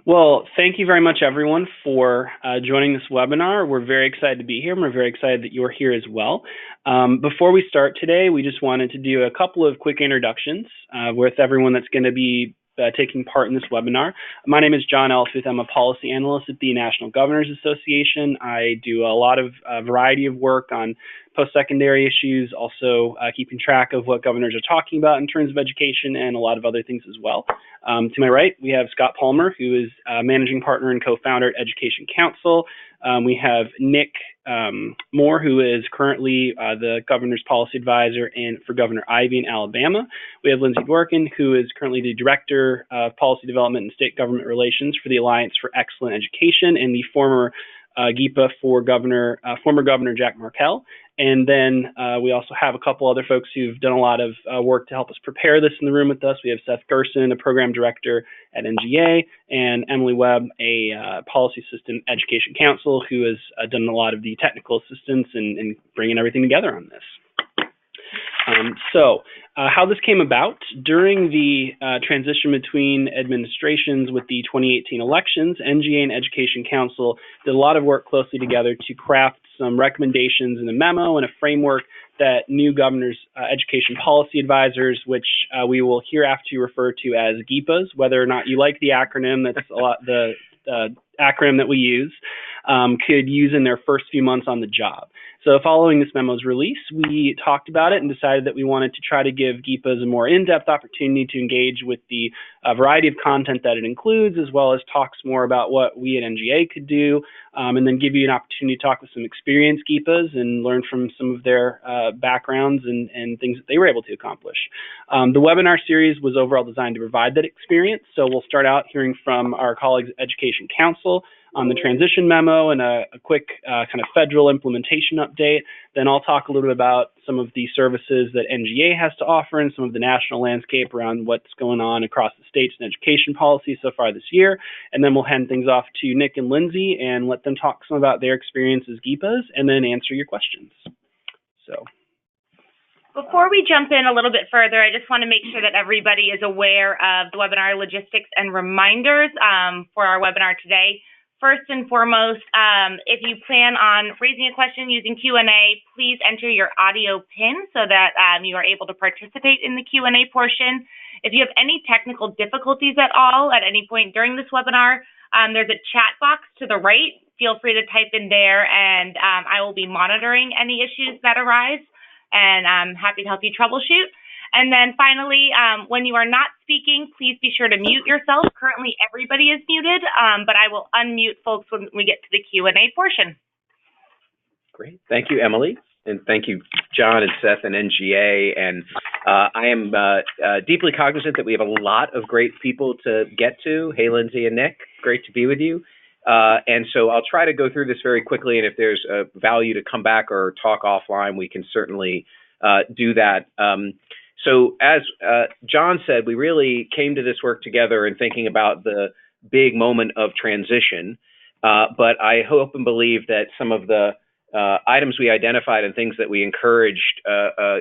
Well, thank you very much, everyone, for joining this webinar. We're very excited to be here, and we're very excited that you're here as well. Before we start today, we just wanted to do a couple of quick introductions with everyone that's going to be taking part in this webinar. My name is John Elfith. I'm a policy analyst at the National Governors Association. I do a lot of variety of work on post-secondary issues, also keeping track of what governors are talking about in terms of education and a lot of other things as well. To my right, we have Scott Palmer, who is managing partner and co-founder at EducationCounsel. We have Nick Moore, who is currently the governor's policy advisor for Governor Ivey in Alabama. We have Lindsay Dworkin, who is currently the director of policy development and state government relations for the Alliance for Excellent Education and the former GEPA for former Governor Jack Markell. And then we also have a couple other folks who've done a lot of work to help us prepare this in the room with us. We have Seth Gerson, a program director at NGA, and Emily Webb, a policy assistant at EducationCounsel, who has done a lot of the technical assistance and bringing everything together on this. How this came about, during the transition between administrations with the 2018 elections, NGA and EducationCounsel did a lot of work closely together to craft some recommendations in a memo and a framework that new governors' education policy advisors, which we will hereafter refer to as GEPAs, whether or not you like the acronym, that's a lot the acronym that we use, could use in their first few months on the job. So following this memo's release, we talked about it and decided that we wanted to try to give GEPAs a more in-depth opportunity to engage with the variety of content that it includes, as well as talks more about what we at NGA could do, and then give you an opportunity to talk with some experienced GEPAs and learn from some of their backgrounds and things that they were able to accomplish. The webinar series was overall designed to provide that experience, so we'll start out hearing from our colleagues at EducationCounsel on the transition memo and a quick kind of federal implementation update. Then I'll talk a little bit about some of the services that NGA has to offer and some of the national landscape around what's going on across the states and education policy so far this year. And then we'll hand things off to Nick and Lindsay and let them talk some about their experience as GEPAs and then answer your questions. Before we jump in a little bit further, I just want to make sure that everybody is aware of the webinar logistics and reminders for our webinar today. First and foremost, if you plan on raising a question using Q&A, please enter your audio PIN so that you are able to participate in the Q&A portion. If you have any technical difficulties at all at any point during this webinar, there's a chat box to the right. Feel free to type in there, and I will be monitoring any issues that arise, and I'm happy to help you troubleshoot. And then finally, when you are not speaking, please be sure to mute yourself. Currently, everybody is muted, but I will unmute folks when we get to the Q&A portion. Great. Thank you, Emily. And thank you, John and Seth and NGA. And I am deeply cognizant that we have a lot of great people to get to. Hey, Lindsay and Nick, great to be with you. And so I'll try to go through this very quickly. And if there's value to come back or talk offline, we can certainly do that. So as John said, we really came to this work together in thinking about the big moment of transition. But I hope and believe that some of the items we identified and things that we encouraged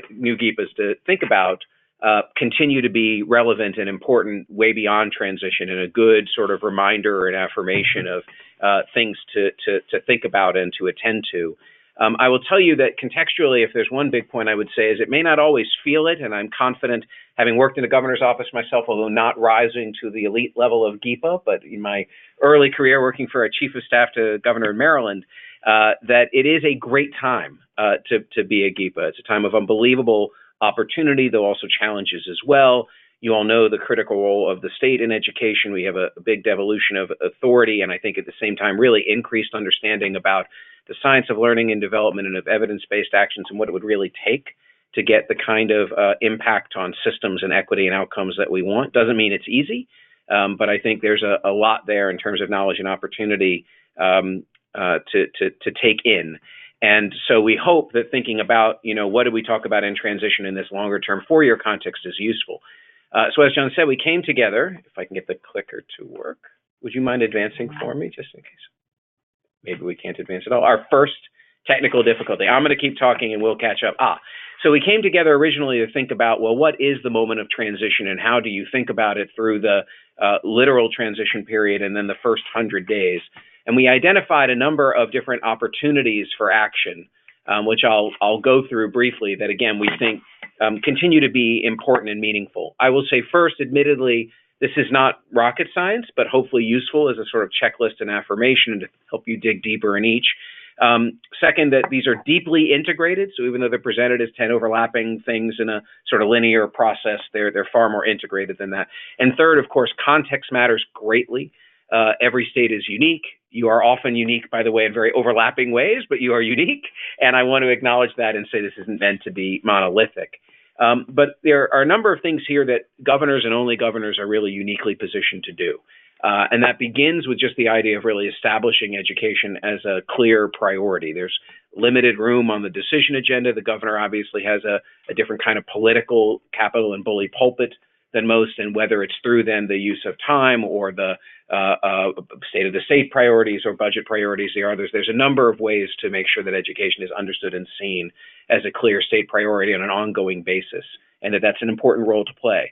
new GEPAs to think about continue to be relevant and important way beyond transition, and a good sort of reminder and affirmation of things to think about and to attend to. I will tell you that contextually, if there's one big point I would say is it may not always feel it, and I'm confident, having worked in the governor's office myself, although not rising to the elite level of GEPA, but in my early career working for a chief of staff to governor in Maryland, that it is a great time to be a GEPA. It's a time of unbelievable opportunity, though also challenges as well. You all know the critical role of the state in education. We have a big devolution of authority, and I think at the same time really increased understanding about the science of learning and development and of evidence-based actions and what it would really take to get the kind of impact on systems and equity and outcomes that we want. Doesn't mean it's easy, but I think there's a lot there in terms of knowledge and opportunity to take in. And so we hope that thinking about, what do we talk about in transition in this longer term 4-year context is useful. So as John said, we came together. If I can get the clicker to work, would you mind advancing for me just in case? Maybe we can't advance at all. Our first technical difficulty. I'm going to keep talking and we'll catch up. So we came together originally to think about, well, what is the moment of transition and how do you think about it through the literal transition period and then the first 100 days? And we identified a number of different opportunities for action, which I'll go through briefly, that again, we think continue to be important and meaningful. I will say first, admittedly, this is not rocket science, but hopefully useful as a sort of checklist and affirmation to help you dig deeper in each. Second, that these are deeply integrated. So even though they're presented as 10 overlapping things in a sort of linear process, they're far more integrated than that. And third, of course, context matters greatly. Every state is unique. You are often unique, by the way, in very overlapping ways, but you are unique. And I want to acknowledge that and say this isn't meant to be monolithic. But there are a number of things here that governors and only governors are really uniquely positioned to do. And that begins with just the idea of really establishing education as a clear priority. There's limited room on the decision agenda. The governor obviously has a different kind of political capital and bully pulpit than most, and whether it's through then the use of time or the state of the state priorities or budget priorities, there's a number of ways to make sure that education is understood and seen as a clear state priority on an ongoing basis, and that's an important role to play.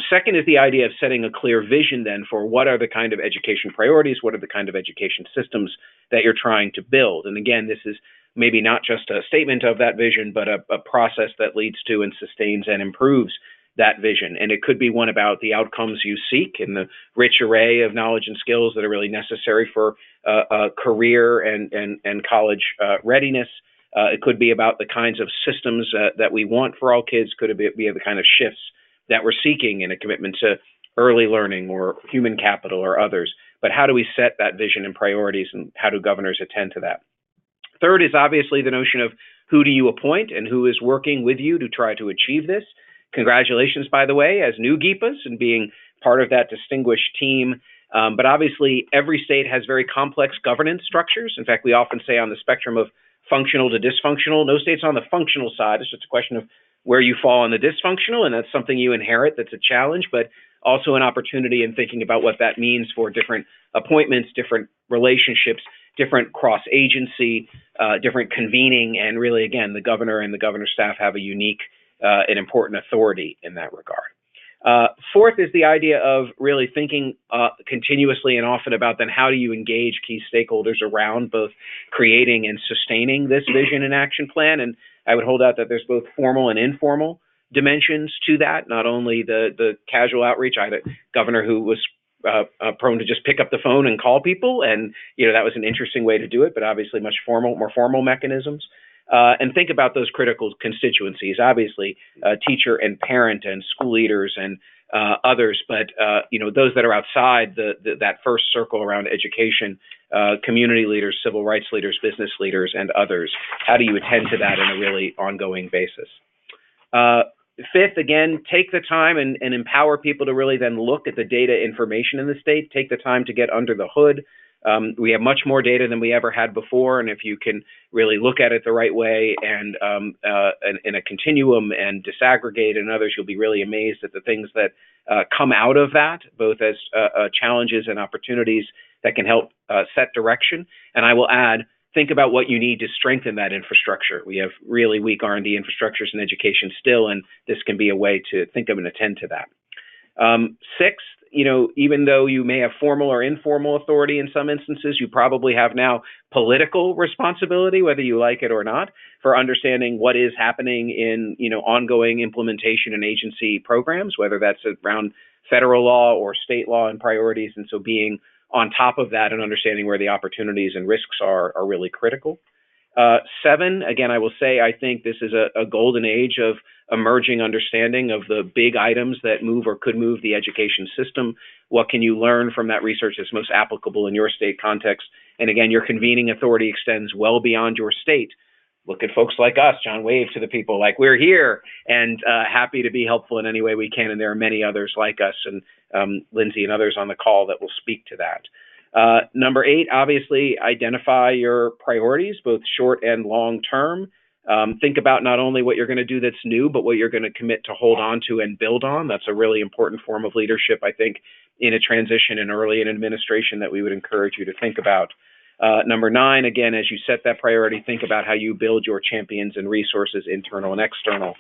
Second is the idea of setting a clear vision then for what are the kind of education priorities, what are the kind of education systems that you're trying to build. And again, this is maybe not just a statement of that vision, but a process that leads to and sustains and improves that vision. And it could be one about the outcomes you seek and the rich array of knowledge and skills that are really necessary for career and college readiness. It could be about the kinds of systems that we want for all kids. Could it be the kind of shifts that we're seeking in a commitment to early learning or human capital or others? But how do we set that vision and priorities, and how do governors attend to that? Third is obviously the notion of who do you appoint and who is working with you to try to achieve this. Congratulations, by the way, as new GEPAs and being part of that distinguished team. But obviously, every state has very complex governance structures. In fact, we often say on the spectrum of functional to dysfunctional, no state's on the functional side. It's just a question of where you fall on the dysfunctional, and that's something you inherit. That's a challenge, but also an opportunity in thinking about what that means for different appointments, different relationships, different cross-agency, different convening, and really, again, the governor and the governor's staff have a unique and important authority in that regard. Fourth is the idea of really thinking continuously and often about then how do you engage key stakeholders around both creating and sustaining this vision and action plan. And I would hold out that there's both formal and informal dimensions to that, not only the casual outreach. I had a governor who was prone to just pick up the phone and call people, and that was an interesting way to do it, but obviously more formal mechanisms. And think about those critical constituencies, obviously teacher and parent and school leaders and others, but those that are outside that first circle around education, community leaders, civil rights leaders, business leaders, and others. How do you attend to that in a really ongoing basis? Fifth, again, take the time and empower people to really then look at the data information in the state, take the time to get under the hood. We have much more data than we ever had before, and if you can really look at it the right way and in a continuum and disaggregate and others, you'll be really amazed at the things that come out of that, both as challenges and opportunities that can help set direction. And I will add, think about what you need to strengthen that infrastructure. We have really weak R&D infrastructures in education still, and this can be a way to think of and attend to that. Sixth, even though you may have formal or informal authority in some instances, you probably have now political responsibility, whether you like it or not, for understanding what is happening in, ongoing implementation and agency programs, whether that's around federal law or state law and priorities. And so being on top of that and understanding where the opportunities and risks are really critical. Seven, again, I will say, I think this is a golden age of emerging understanding of the big items that move or could move the education system. What can you learn from that research that's most applicable in your state context? And again, your convening authority extends well beyond your state. Look at folks like us. John, wave to the people like we're here and happy to be helpful in any way we can. And there are many others like us, and Lindsay and others on the call that will speak to that. Number 8, obviously, identify your priorities, both short and long term. Think about not only what you're going to do that's new, but what you're going to commit to hold on to and build on. That's a really important form of leadership, I think, in a transition and early in administration that we would encourage you to think about. Number 9, again, as you set that priority, think about how you build your champions and resources, internal and external.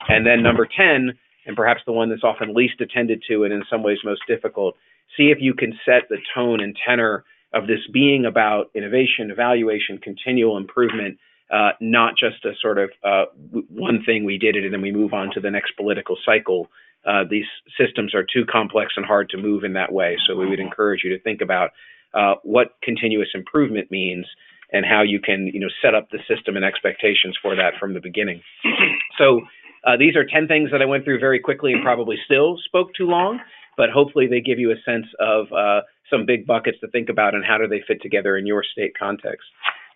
And then number 10, and perhaps the one that's often least attended to and in some ways most difficult, see if you can set the tone and tenor of this being about innovation, evaluation, continual improvement, not just a sort of one thing, we did it and then we move on to the next political cycle. These systems are too complex and hard to move in that way. So we would encourage you to think about what continuous improvement means and how you can, set up the system and expectations for that from the beginning. So these are 10 things that I went through very quickly and probably still spoke too long, but hopefully they give you a sense of some big buckets to think about and how do they fit together in your state context.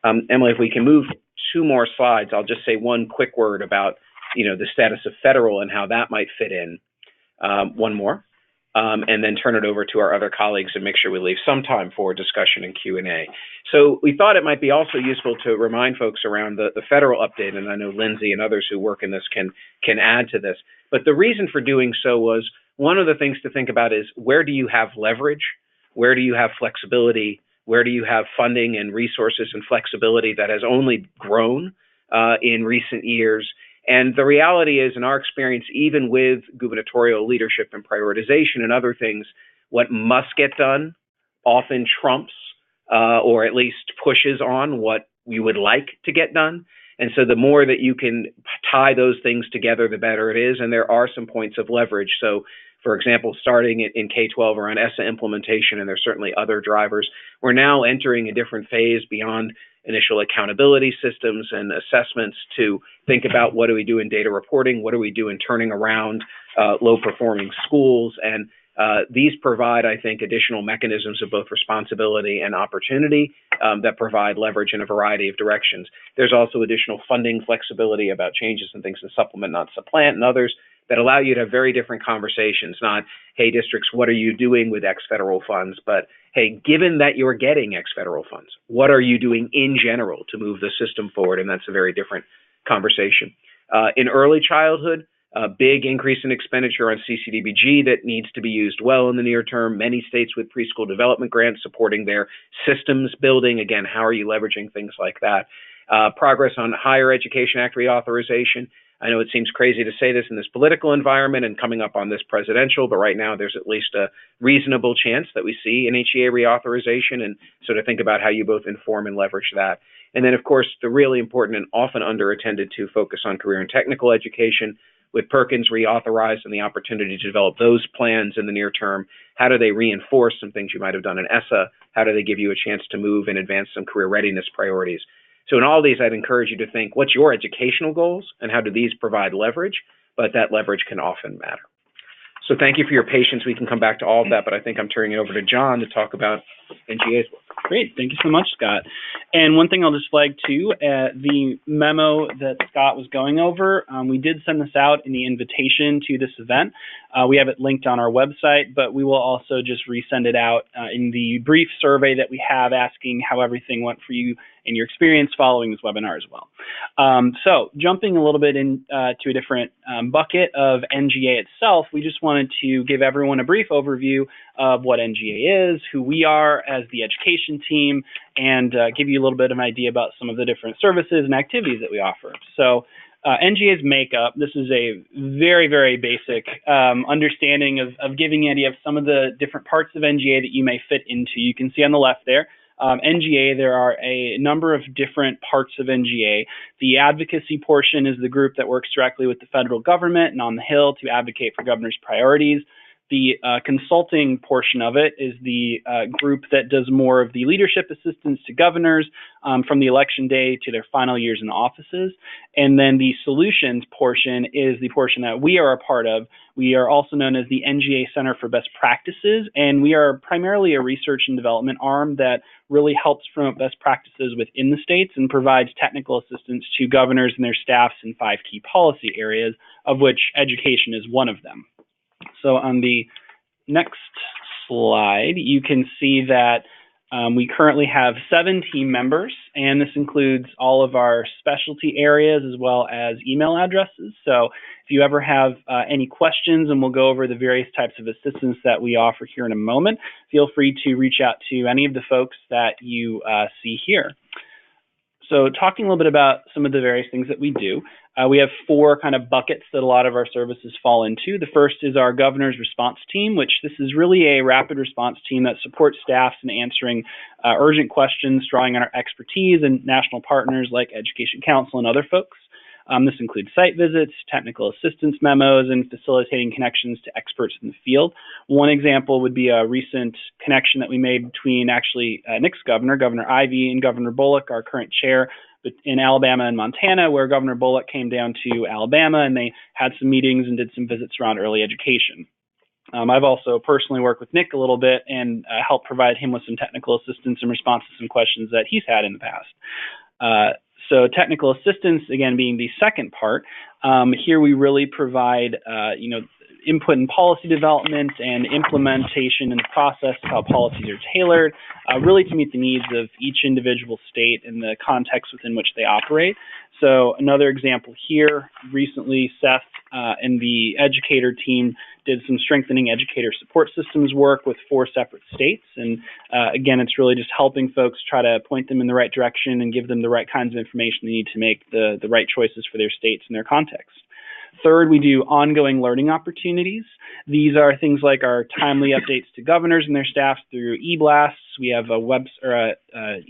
Emily, if we can move 2 more slides, I'll just say one quick word about, the status of federal and how that might fit in. One more. And then turn it over to our other colleagues and make sure we leave some time for discussion and Q&A. So we thought it might be also useful to remind folks around the federal update, and I know Lindsay and others who work in this can add to this. But the reason for doing so was one of the things to think about is where do you have leverage? Where do you have flexibility? Where do you have funding and resources and flexibility that has only grown in recent years? And the reality is, in our experience, even with gubernatorial leadership and prioritization and other things, what must get done often trumps or at least pushes on what we would like to get done. And so the more that you can tie those things together, the better it is. And there are some points of leverage. So, for example, starting in K-12 around ESSA implementation, and there's certainly other drivers, we're now entering a different phase beyond initial accountability systems and assessments to think about what do we do in data reporting, what do we do in turning around low-performing schools, and these provide, I think, additional mechanisms of both responsibility and opportunity that provide leverage in a variety of directions. There's also additional funding flexibility about changes and things to supplement, not supplant, and others that allow you to have very different conversations, not, hey, districts, what are you doing with X federal funds, but, hey, given that you're getting X federal funds, what are you doing in general to move the system forward? And that's a very different conversation. In early childhood, a big increase in expenditure on CCDBG that needs to be used well in the near term. Many states with preschool development grants supporting their systems building. Again, how are you leveraging things like that? Progress on Higher Education Act reauthorization. I know it seems crazy to say this in this political environment and coming up on this presidential, but right now there's at least a reasonable chance that we see an HEA reauthorization, and sort of think about how you both inform and leverage that. And then, of course, the really important and often underattended to focus on career and technical education. With Perkins reauthorized and the opportunity to develop those plans in the near term, how do they reinforce some things you might have done in ESSA? How do they give you a chance to move and advance some career readiness priorities? So in all these, I'd encourage you to think, what's your educational goals and how do these provide leverage? But that leverage can often matter. So thank you for your patience. We can come back to all of that, but I think I'm turning it over to John to talk about NGA's work. Great. Thank you so much, Scott. And one thing I'll just flag too, the memo that Scott was going over, we did send this out in the invitation to this event. We have it linked on our website, but we will also just resend it out in the brief survey that we have asking how everything went for you and your experience following this webinar as well. So jumping a little bit into a different bucket of NGA itself, we just wanted to give everyone a brief overview of what NGA is, who we are as the education team, and give you a little bit of an idea about some of the different services and activities that we offer. So NGA's makeup, this is a very, very basic understanding of giving you an idea of some of the different parts of NGA that you may fit into. You can see on the left there, NGA, there are a number of different parts of NGA. The advocacy portion is the group that works directly with the federal government and on the Hill to advocate for governor's priorities. The consulting portion of it is the group that does more of the leadership assistance to governors from the election day to their final years in offices. And then the solutions portion is the portion that we are a part of. We are also known as the NGA Center for Best Practices, and we are primarily a research and development arm that really helps promote best practices within the states and provides technical assistance to governors and their staffs in 5 key policy areas, of which education is one of them. So on the next slide, you can see that We currently have 7 team members, and this includes all of our specialty areas as well as email addresses. So if you ever have any questions, and we'll go over the various types of assistance that we offer here in a moment, feel free to reach out to any of the folks that you see here. So talking a little bit about some of the various things that we do, we have 4 kind of buckets that a lot of our services fall into. The first is our governor's response team, which this is really a rapid response team that supports staffs in answering urgent questions, drawing on our expertise and national partners like EducationCounsel and other folks. This includes site visits, technical assistance memos, and facilitating connections to experts in the field. One example would be a recent connection that we made between actually Nick's governor, Governor Ivey, and Governor Bullock, our current chair, in Alabama and Montana, where Governor Bullock came down to Alabama and they had some meetings and did some visits around early education. I've also personally worked with Nick a little bit and helped provide him with some technical assistance in response to some questions that he's had in the past. So technical assistance, again, being the second part, here we really provide, input in policy development and implementation in the process of how policies are tailored, really to meet the needs of each individual state and the context within which they operate. So another example here, recently Seth and the educator team did some strengthening educator support systems work with 4 separate states. And again, it's really just helping folks try to point them in the right direction and give them the right kinds of information they need to make the right choices for their states and their context. Third, we do ongoing learning opportunities. These are things like our timely updates to governors and their staffs through e-blasts. We have a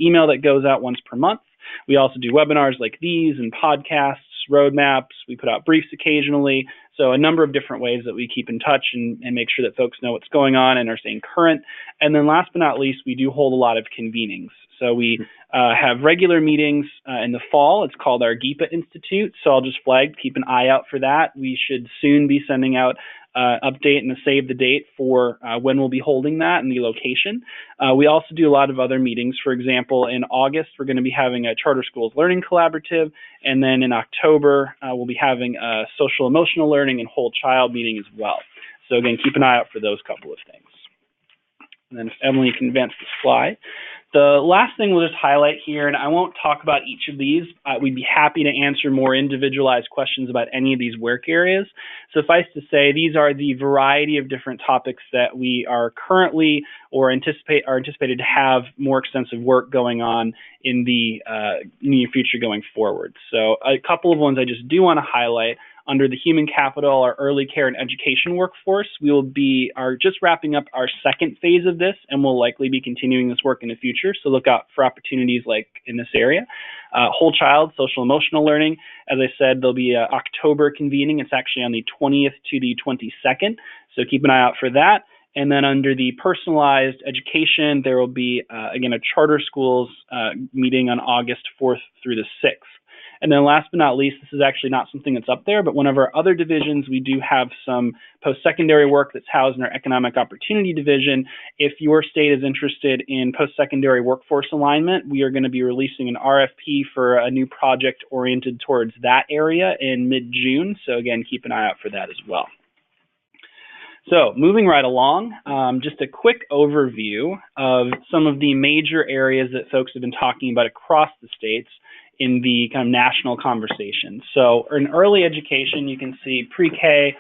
email that goes out once per month. We also do webinars like these and podcasts, roadmaps. We put out briefs occasionally. So a number of different ways that we keep in touch and make sure that folks know what's going on and are staying current. And then last but not least, we do hold a lot of convenings. So we have regular meetings in the fall. It's called our GEPA Institute. So I'll just flag, keep an eye out for that. We should soon be sending out update and a save the date for when we'll be holding that and the location. We also do a lot of other meetings. For example, in August, we're going to be having a Charter Schools Learning Collaborative. And then in October, we'll be having a social emotional learning and whole child meeting as well. So again, keep an eye out for those couple of things. And then if Emily can advance the slide. The last thing we'll just highlight here, and I won't talk about each of these. We'd be happy to answer more individualized questions about any of these work areas. Suffice to say, these are the variety of different topics that we are currently or anticipated to have more extensive work going on in the near future going forward. So a couple of ones I just do want to highlight. Under the human capital, our early care and education workforce, we will be just wrapping up our second phase of this, and we'll likely be continuing this work in the future. So look out for opportunities like in this area. Whole child, social emotional learning. As I said, there'll be October convening. It's actually on the 20th to the 22nd. So keep an eye out for that. And then under the personalized education, there will be, again, a charter schools meeting on August 4th through the 6th. And then last but not least, this is actually not something that's up there, but one of our other divisions, we do have some post-secondary work that's housed in our Economic Opportunity Division. If your state is interested in post-secondary workforce alignment, we are going to be releasing an RFP for a new project oriented towards that area in mid-June. So again, keep an eye out for that as well. So moving right along, just a quick overview of some of the major areas that folks have been talking about across the states in the kind of national conversation. So in early education, you can see pre-K,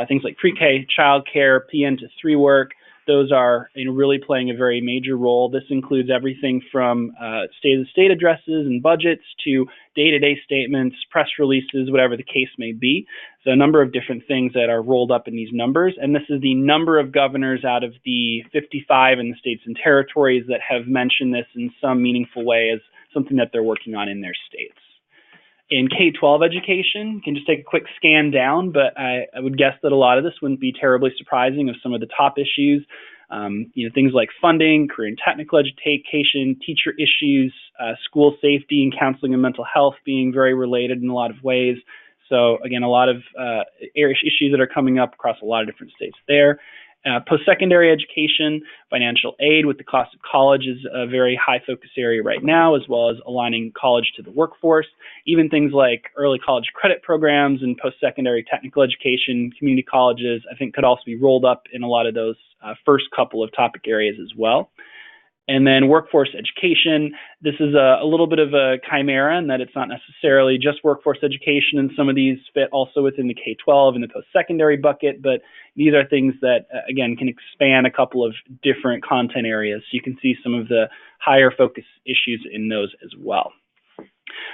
things like pre-K, childcare, PN to 3 work. Those are really playing a very major role. This includes everything from state-of-the-state addresses and budgets to day-to-day statements, press releases, whatever the case may be. So a number of different things that are rolled up in these numbers. And this is the number of governors out of the 55 in the states and territories that have mentioned this in some meaningful way as something that they're working on in their states. In K-12 education, you can just take a quick scan down, but I would guess that a lot of this wouldn't be terribly surprising of some of the top issues. Things like funding, career and technical education, teacher issues, school safety and counseling and mental health being very related in a lot of ways. So again, a lot of issues that are coming up across a lot of different states there. Post-secondary education, financial aid with the cost of college is a very high focus area right now, as well as aligning college to the workforce. Even things like early college credit programs and post-secondary technical education, community colleges, I think could also be rolled up in a lot of those first couple of topic areas as well. And then workforce education, this is a little bit of a chimera in that it's not necessarily just workforce education, and some of these fit also within the K-12 and the post-secondary bucket, but these are things that, again, can expand a couple of different content areas. So you can see some of the higher focus issues in those as well.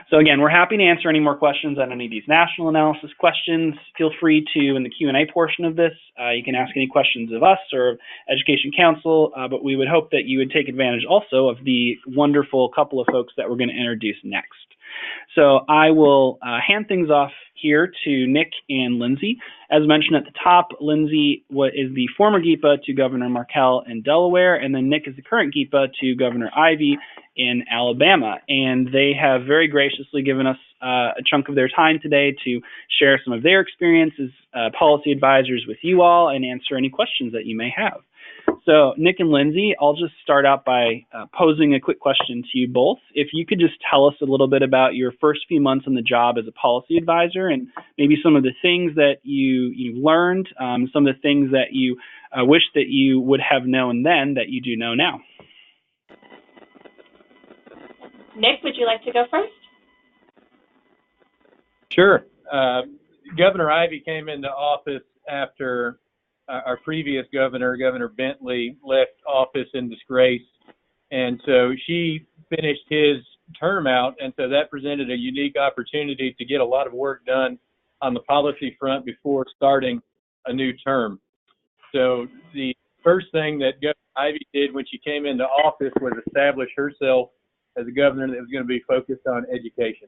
So again, we're happy to answer any more questions on any of these national analysis questions. Feel free to, in the Q&A portion of this, you can ask any questions of us or Education Counsel, but we would hope that you would take advantage also of the wonderful couple of folks that we're going to introduce next. So I will hand things off here to Nick and Lindsay. As mentioned at the top, Lindsay is the former GEPA to Governor Markell in Delaware, and then Nick is the current GEPA to Governor Ivey in Alabama. And they have very graciously given us a chunk of their time today to share some of their experiences, policy advisors with you all, and answer any questions that you may have. So Nick and Lindsay, I'll just start out by posing a quick question to you both. If you could just tell us a little bit about your first few months on the job as a policy advisor, and maybe some of the things that you learned, some of the things that you wish that you would have known then that you do know now. Nick, would you like to go first? Sure. Governor Ivey came into office after our previous governor, Governor Bentley, left office in disgrace. And so she finished his term out, and so that presented a unique opportunity to get a lot of work done on the policy front before starting a new term. So the first thing that Governor Ivey did when she came into office was establish herself as a governor that was going to be focused on education.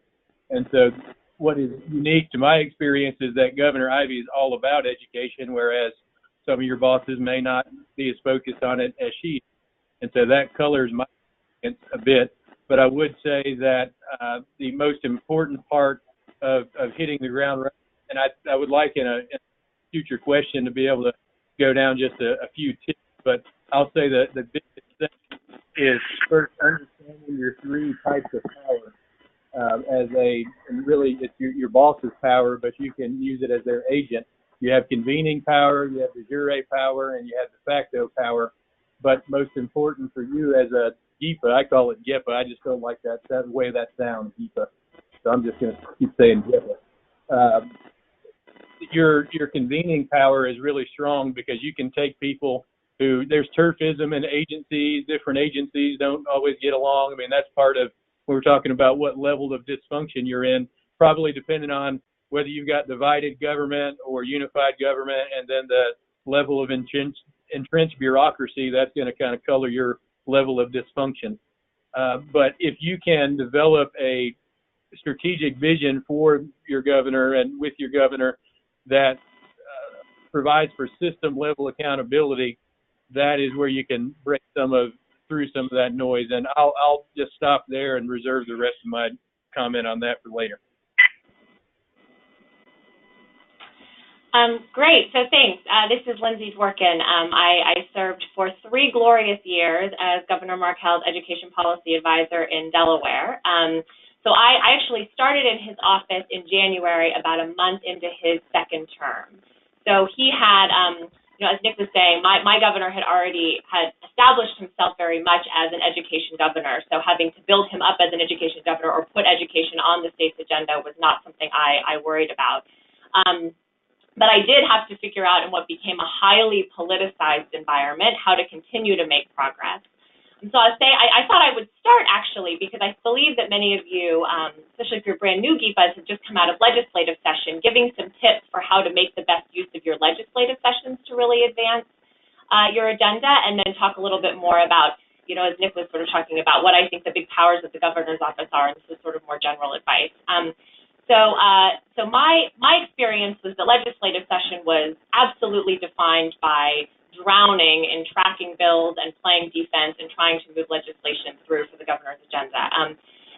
And so what is unique to my experience is that Governor Ivey is all about education, whereas some of your bosses may not be as focused on it as she is. And so that colors my experience a bit. But I would say that the most important part of hitting the ground running, and I would like in a future question to be able to go down just a few tips, but I'll say that the biggest thing is first understanding your three types of power. And really it's your boss's power, but you can use it as their agent. You have convening power, you have de jure power, and you have de facto power. But most important for you as a GEPA, I call it GEPA. I just don't like that way that sounds, GEPA. So I'm just going to keep saying GEPA. Your convening power is really strong because you can take people who, there's turfism in agencies, different agencies don't always get along. I mean, that's part of when we're talking about what level of dysfunction you're in, probably depending on whether you've got divided government or unified government, and then the level of entrenched bureaucracy, that's going to kind of color your level of dysfunction. But if you can develop a strategic vision for your governor and with your governor that provides for system level accountability, that is where you can break through some of that noise. And I'll just stop there and reserve the rest of my comment on that for later. Great, so thanks. This is Lindsay Dworkin. I served for 3 glorious years as Governor Markell's Education Policy Advisor in Delaware. So I actually started in his office in January, about a month into his second term. So he had, as Nick was saying, my governor had established himself very much as an education governor. So having to build him up as an education governor or put education on the state's agenda was not something I worried about. But I did have to figure out in what became a highly politicized environment how to continue to make progress. And so I'll say I thought I would start actually because I believe that many of you, especially if you're brand new GEPAs, have just come out of legislative session, giving some tips for how to make the best use of your legislative sessions to really advance your agenda, and then talk a little bit more about, as Nick was sort of talking about, what I think the big powers of the governor's office are, and this is sort of more general advice. So my experience was the legislative session was absolutely defined by drowning in tracking bills and playing defense and trying to move legislation through for the governor's agenda.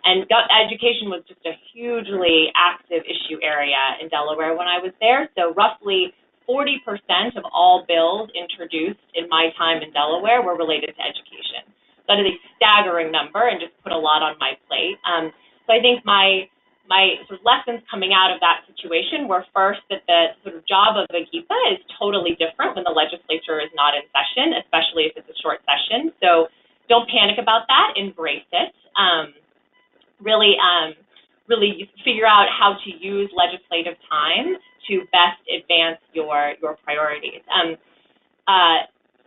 And education was just a hugely active issue area in Delaware when I was there. So roughly 40% of all bills introduced in my time in Delaware were related to education. That is a staggering number and just put a lot on my plate. So I think my sort of lessons coming out of that situation were first that the sort of job of a GEPA is totally different when the legislature is not in session, especially if it's a short session. So don't panic about that. Embrace it. Really figure out how to use legislative time to best advance your priorities.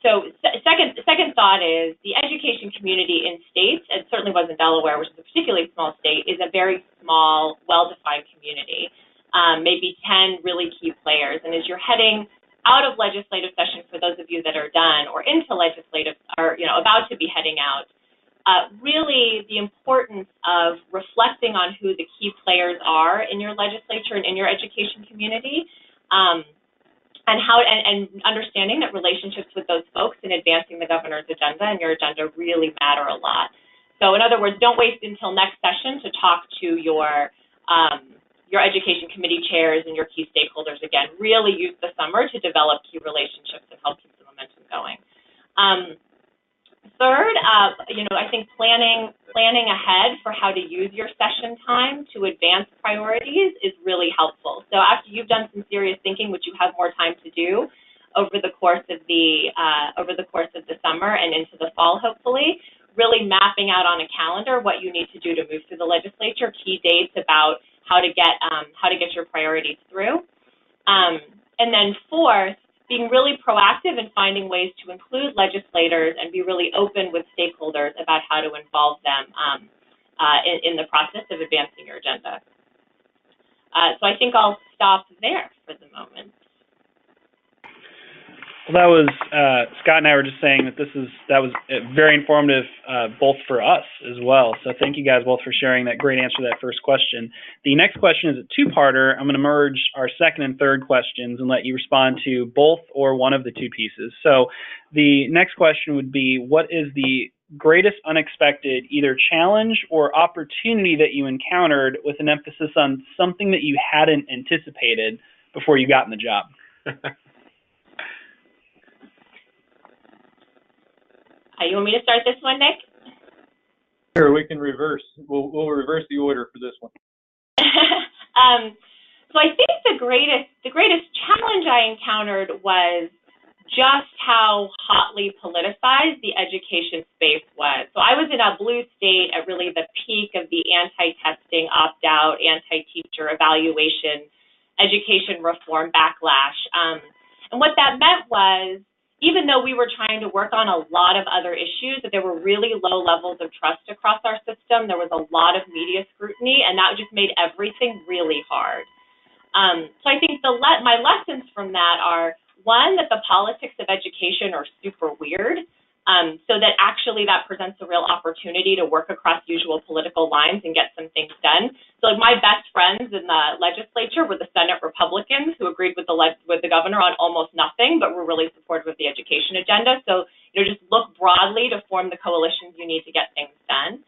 So second thought is the education community in states, and certainly was in Delaware, which is a particularly small state, is a very small, well-defined community, maybe 10 really key players. And as you're heading out of legislative session, for those of you that are done, or into legislative, or about to be heading out, really the importance of reflecting on who the key players are in your legislature and in your education community, and understanding that relationships with those folks in advancing the governor's agenda and your agenda really matter a lot. So in other words, don't wait until next session to talk to your education committee chairs and your key stakeholders again. Really use the summer to develop key relationships and help keep the momentum going. Third, I think planning ahead for how to use your session time to advance priorities is really helpful. So after you've done some serious thinking, which you have more time to do over the course of the summer and into the fall, hopefully, really mapping out on a calendar what you need to do to move through the legislature, key dates about how to get your priorities through, and then fourth, being really proactive and finding ways to include legislators and be really open with stakeholders about how to involve them in the process of advancing your agenda. So I think I'll stop there for the moment. Well, that was Scott and I were just saying that that was very informative, both for us as well. So thank you guys both for sharing that great answer to that first question. The next question is a two-parter. I'm going to merge our second and third questions and let you respond to both or one of the two pieces. So the next question would be, what is the greatest unexpected either challenge or opportunity that you encountered, with an emphasis on something that you hadn't anticipated before you got in the job? You want me to start this one, Nick? Sure, we can reverse. We'll reverse the order for this one. So I think the greatest challenge I encountered was just how hotly politicized the education space was. So I was in a blue state at really the peak of the anti-testing, opt-out, anti-teacher evaluation, education reform backlash. And what that meant was, even though we were trying to work on a lot of other issues, that there were really low levels of trust across our system, there was a lot of media scrutiny, and that just made everything really hard. So I think my lessons from that are, one, that the politics of education are super weird, so that actually that presents a real opportunity to work across usual political lines and get some things done. So like my best friends in the legislature were the Senate Republicans who agreed with the governor on almost nothing, but were really supportive of the education agenda. So just look broadly to form the coalitions you need to get things done.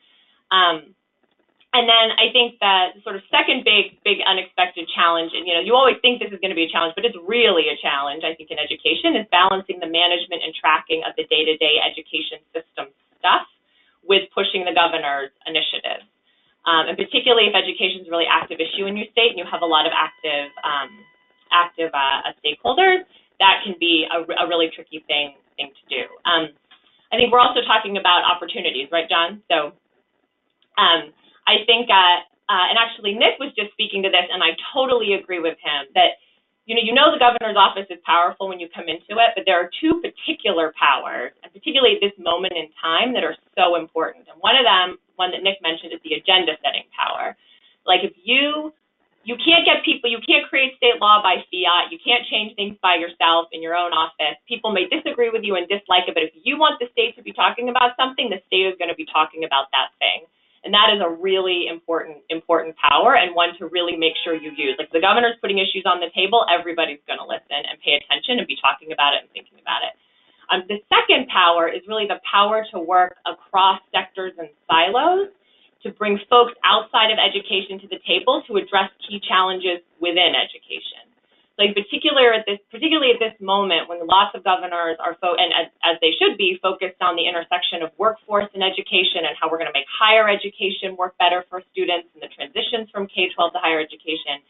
And then I think that sort of second big unexpected challenge, and you always think this is going to be a challenge, but it's really a challenge, I think, in education, is balancing the management and tracking of the day-to-day education system stuff with pushing the governor's initiatives. And particularly if education is a really active issue in your state and you have a lot of active stakeholders, that can be a really tricky thing to do. I think we're also talking about opportunities, right, John? So I think, and actually Nick was just speaking to this, and I totally agree with him, that the governor's office is powerful when you come into it, but there are two particular powers, and particularly at this moment in time, that are so important. And one of them, one that Nick mentioned, is the agenda setting power. Like, if you can't get people, you can't create state law by fiat, you can't change things by yourself in your own office. People may disagree with you and dislike it, but if you want the state to be talking about something, the state is going to be talking about that thing. And that is a really important power, and one to really make sure you use. Like, the governor's putting issues on the table, everybody's going to listen and pay attention and be talking about it and thinking about it. The second power is really the power to work across sectors and silos to bring folks outside of education to the table to address key challenges within education. Like, particularly at this moment, when lots of governors are, and as they should be, focused on the intersection of workforce and education and how we're going to make higher education work better for students and the transitions from K-12 to higher education,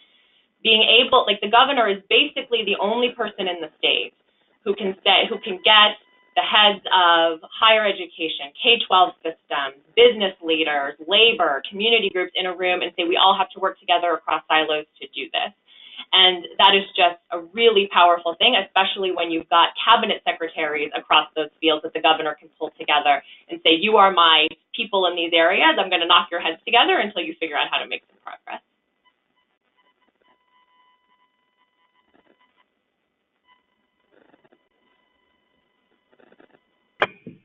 the governor is basically the only person in the state who can get the heads of higher education, K-12 systems, business leaders, labor, community groups in a room and say we all have to work together across silos to do this. And that is just a really powerful thing, especially when you've got cabinet secretaries across those fields that the governor can pull together and say, you are my people in these areas. I'm going to knock your heads together until you figure out how to make some progress.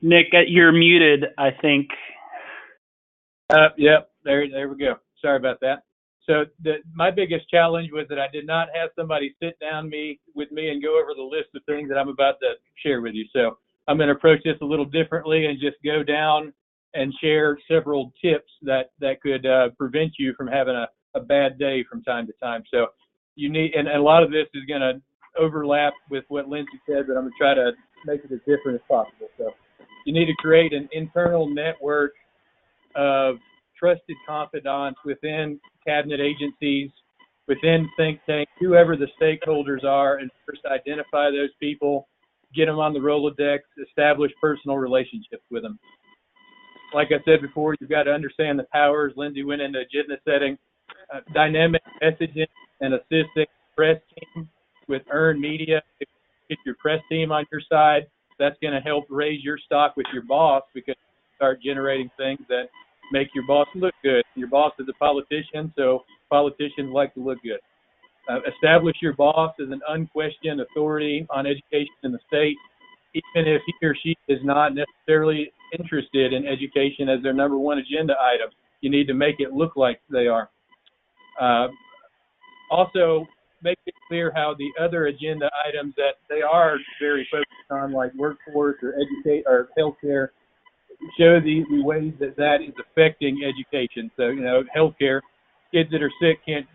Nick, you're muted, I think. Yep, there we go. Sorry about that. So my biggest challenge was that I did not have somebody sit down with me and go over the list of things that I'm about to share with you. So I'm going to approach this a little differently and just go down and share several tips that could prevent you from having a bad day from time to time. So you need, and a lot of this is going to overlap with what Lindsay said, but I'm going to try to make it as different as possible. So you need to create an internal network of trusted confidants within cabinet agencies, within think tanks, whoever the stakeholders are, and first identify those people, get them on the Rolodex, establish personal relationships with them. Like I said before, you've got to understand the powers. Lindsay went into agenda setting, dynamic messaging, and assisting press team with earned media. If you get your press team on your side, that's going to help raise your stock with your boss, because you start generating things that make your boss look good. Your boss is a politician, so politicians like to look good. Establish your boss as an unquestioned authority on education in the state, even if he or she is not necessarily interested in education as their number one agenda item. You need to make it look like they are. Also, make it clear how the other agenda items that they are very focused on, like workforce or educate or healthcare, show the ways that is affecting education. So, healthcare, kids that are sick can't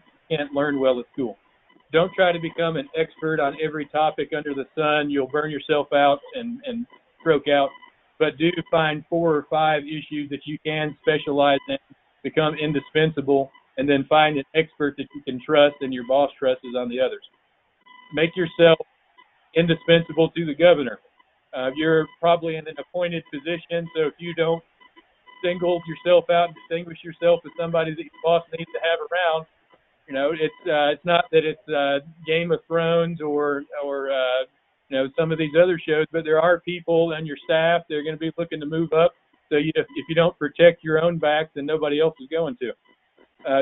learn well at school. Don't try to become an expert on every topic under the sun. You'll burn yourself out and stroke out. But do find 4 or 5 issues that you can specialize in, become indispensable, and then find an expert that you can trust and your boss trusts on the others. Make yourself indispensable to the governor. You're probably in an appointed position, so if you don't single yourself out and distinguish yourself as somebody that your boss needs to have around, it's not that it's Game of Thrones or some of these other shows, but there are people and your staff that are going to be looking to move up. So if you don't protect your own back, then nobody else is going to.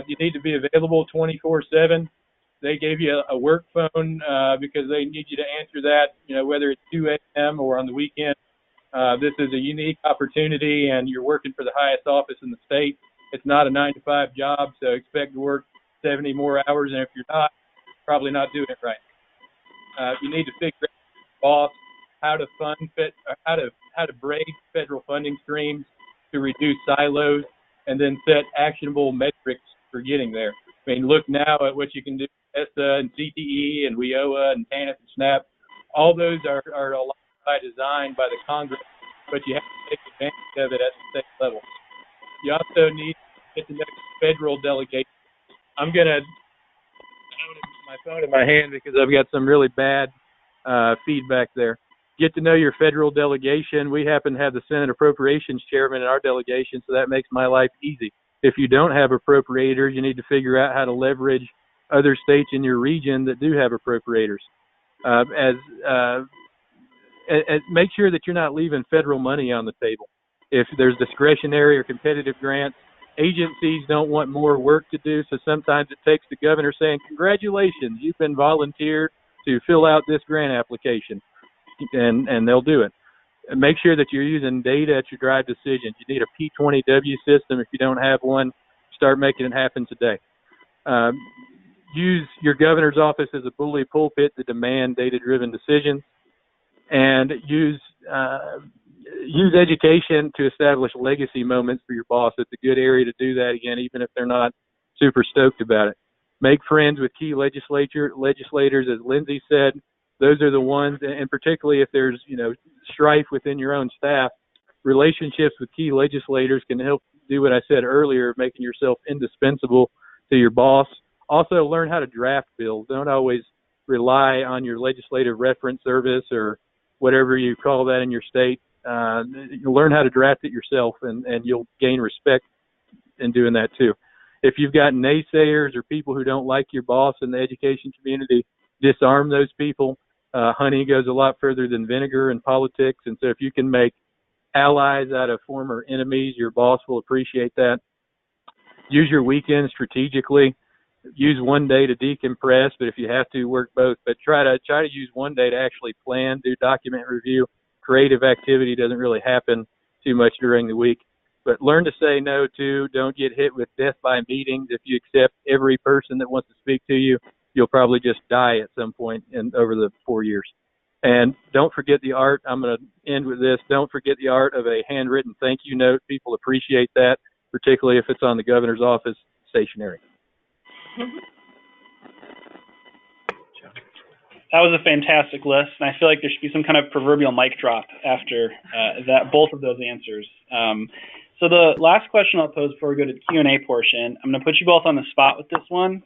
You need to be available 24/7. They gave you a work phone because they need you to answer that, whether it's 2 a.m. or on the weekend. This is a unique opportunity, and you're working for the highest office in the state. It's not a 9-to-5 job, so expect to work 70 more hours, and if you're not, probably not doing it right. You need to figure out, boss, how to how to break federal funding streams to reduce silos, and then set actionable metrics for getting there. I mean, look now at what you can do with ESSA and CTE and WIOA and TANF and SNAP. All those are a lot by design by the Congress, but you have to take advantage of it at the state level. You also need to get the next federal delegation. I'm going to my phone in my hand because I've got some really bad feedback there. Get to know your federal delegation. We happen to have the Senate Appropriations Chairman in our delegation, so that makes my life easy. If you don't have appropriators, you need to figure out how to leverage other states in your region that do have appropriators. Make sure that you're not leaving federal money on the table. If there's discretionary or competitive grants, agencies don't want more work to do, so sometimes it takes the governor saying, congratulations, you've been volunteered to fill out this grant application, and they'll do it. And make sure that you're using data to drive decisions. You need a P20W system. If you don't have one, start making it happen today. Use your governor's office as a bully pulpit to demand data-driven decisions, and use education to establish legacy moments for your boss. It's a good area to do that, again, even if they're not super stoked about it. Make friends with key legislators, as Lindsay said. Those are the ones, and particularly if there's, strife within your own staff, relationships with key legislators can help do what I said earlier, making yourself indispensable to your boss. Also, learn how to draft bills. Don't always rely on your legislative reference service or whatever you call that in your state. You'll learn how to draft it yourself, and you'll gain respect in doing that too. If you've got naysayers or people who don't like your boss in the education community, disarm those people. Honey goes a lot further than vinegar in politics, and so if you can make allies out of former enemies, your boss will appreciate that. Use your weekend strategically. Use one day to decompress, but if you have to, work both. But try to use one day to actually plan, do document review. Creative activity doesn't really happen too much during the week. But learn to say no to. Don't get hit with death by meetings. If you accept every person that wants to speak to you, you'll probably just die at some point over the 4 years. And don't forget the art. I'm going to end with this. Don't forget the art of a handwritten thank you note. People appreciate that, particularly if it's on the governor's office stationery. That was a fantastic list, and I feel like there should be some kind of proverbial mic drop after both of those answers. So the last question I'll pose before we go to the Q&A portion, I'm going to put you both on the spot with this one.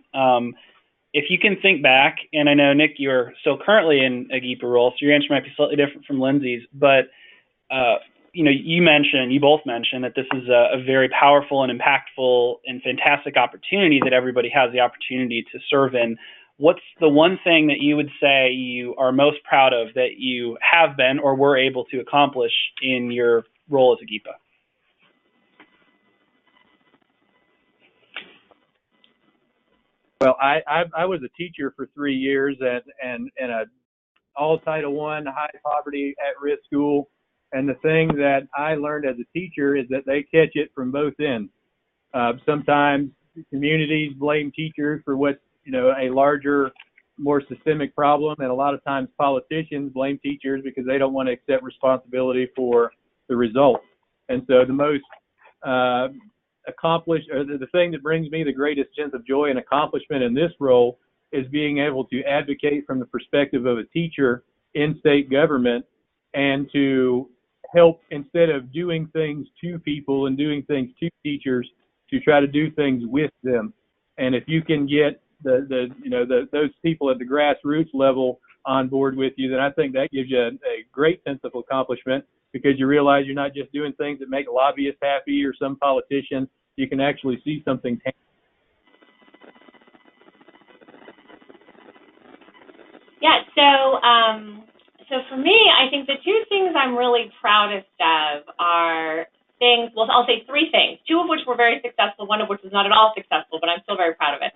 If you can think back, and I know, Nick, you're still currently in a GEPA role, so your answer might be slightly different from Lindsay's, but you both mentioned that this is a very powerful and impactful and fantastic opportunity that everybody has the opportunity to serve in. What's the one thing that you would say you are most proud of that you have been or were able to accomplish in your role as a GEPA? Well, I was a teacher for 3 years and in a all Title I, high poverty, at-risk school. And the thing that I learned as a teacher is that they catch it from both ends. Sometimes communities blame teachers for what's, a larger, more systemic problem. And a lot of times politicians blame teachers because they don't want to accept responsibility for the results. And so the most accomplished, or the thing that brings me the greatest sense of joy and accomplishment in this role is being able to advocate from the perspective of a teacher in state government and to help, instead of doing things to people and doing things to teachers, to try to do things with them. And if you can get those people at the grassroots level on board with you, then I think that gives you a great sense of accomplishment, because you realize you're not just doing things that make lobbyists happy or some politician. You can actually see something tangible. Yeah, so for me, I think the two things I'm really proudest of are things, well, I'll say three things, two of which were very successful, one of which was not at all successful, but I'm still very proud of it,